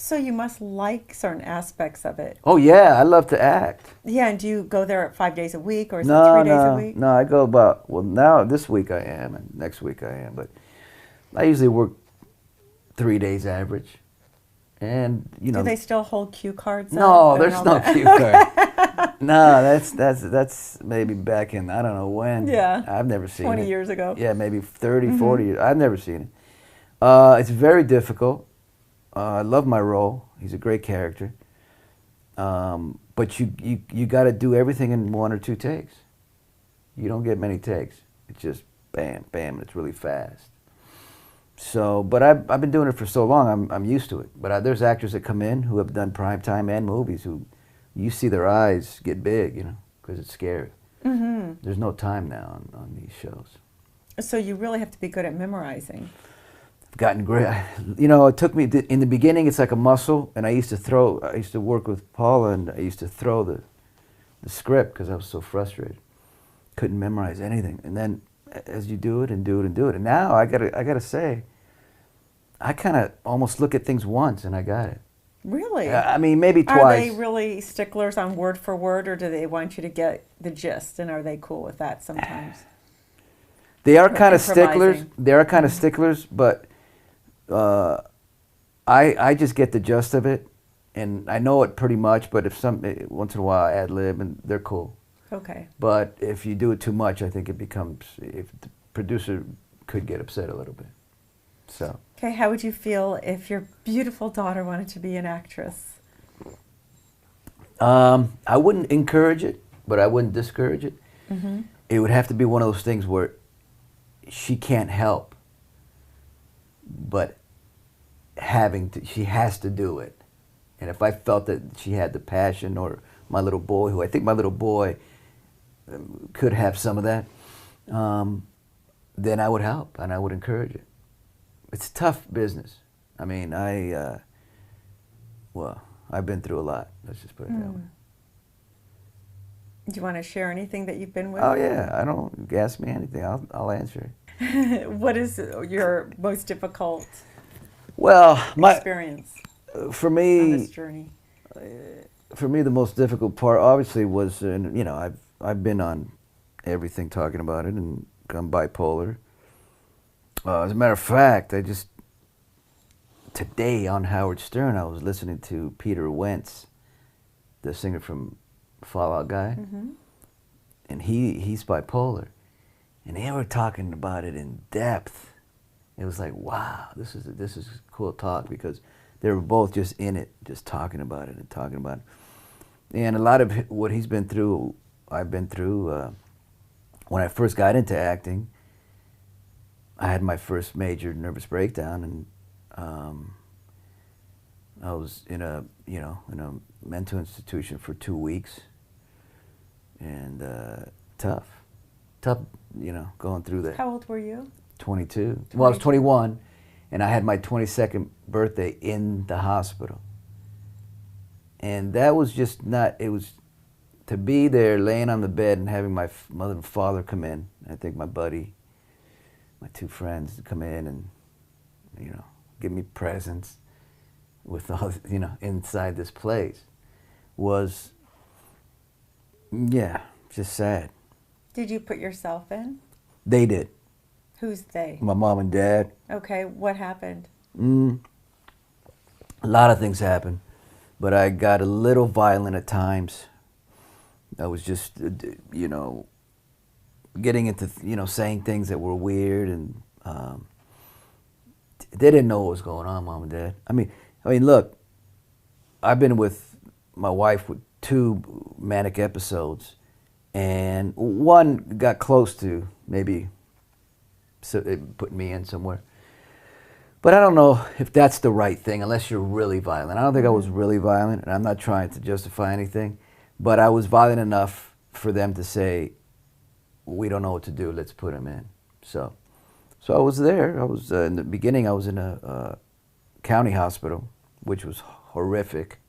So you must like certain aspects of it. Oh yeah, I love to act. Yeah, and do you go there 5 days a week, or is it No, 3 days a no, week? no. I go about, well, now this week I am, and next week I am, but I usually work 3 days average, and Do they still hold cue cards no, up and there's all no that? cue card. No, that's maybe back in I don't know when. Yeah, I've never seen 20 it. years ago. Yeah, maybe 30, Mm-hmm. 40 years. I've never seen it. It's very difficult. I love my role. He's a great character. But you got to do everything in 1 or 2 takes. You don't get many takes. It's just bam, bam, and it's really fast. So, but I've been doing it for so long, I'm used to it. But there's actors that come in who have done primetime and movies who you see their eyes get big, because it's scary. Mm-hmm. There's no time now on these shows. So you really have to be good at memorizing. I've gotten great. It took me, in the beginning, it's like a muscle, and I used to work with Paula, and I used to throw the script because I was so frustrated. Couldn't memorize anything. And then as you do it and do it and do it, and now I gotta say, I kind of almost look at things once and I got it. Really? I mean, maybe twice. Are they really sticklers on word for word, or do they want you to get the gist, and are they cool with that sometimes? They are Or kind of sticklers. improvising? They are kind of sticklers, but I just get the gist of it, and I know it pretty much. But if once in a while I ad lib, and they're cool. Okay. But if you do it too much, I think it becomes. If the producer could get upset a little bit. So. Okay, how would you feel if your beautiful daughter wanted to be an actress? I wouldn't encourage it, but I wouldn't discourage it. Mm-hmm. It would have to be one of those things where she can't help, but she has to do it. And if I felt that she had the passion, or my little boy, who I think my little boy could have some of that, then I would help and I would encourage it. It's tough business. I mean, I've been through a lot. Let's just put it that way. Do you want to share anything that you've been with? Oh yeah, I don't ask me anything. I'll answer it. What is your most difficult experience for on me, this journey? the most difficult part obviously was, I've been on everything talking about it, and I'm bipolar. As a matter of fact, today on Howard Stern, I was listening to Peter Wentz, the singer from Fall Out Guy, and he's bipolar, and they were talking about it in depth. It was like, wow, this is cool talk, because they were both just in it, just talking about it and talking about it. And a lot of what he's been through, I've been through. When I first got into acting, I had my first major nervous breakdown, and I was in a mental institution for 2 weeks, and tough, going through that. How old were you? 22. Well, I was 21, and I had my 22nd birthday in the hospital, and that was just not. It was to be there, laying on the bed, and having my mother and father come in. I think my buddy, my 2 friends, come in and give me presents with all inside this place was just sad. Did you put yourself in? They did. Who's they? My mom and dad. Okay, what happened? A lot of things happened, but I got a little violent at times. I was just getting into saying things that were weird, and they didn't know what was going on, mom and dad. I mean, look, I've been with my wife with 2 manic episodes, and one got close to maybe putting me in somewhere. But I don't know if that's the right thing, unless you're really violent. I don't think I was really violent, and I'm not trying to justify anything, but I was violent enough for them to say, we don't know what to do, let's put him in. So I was there. I was in the beginning, I was in a county hospital, which was horrific.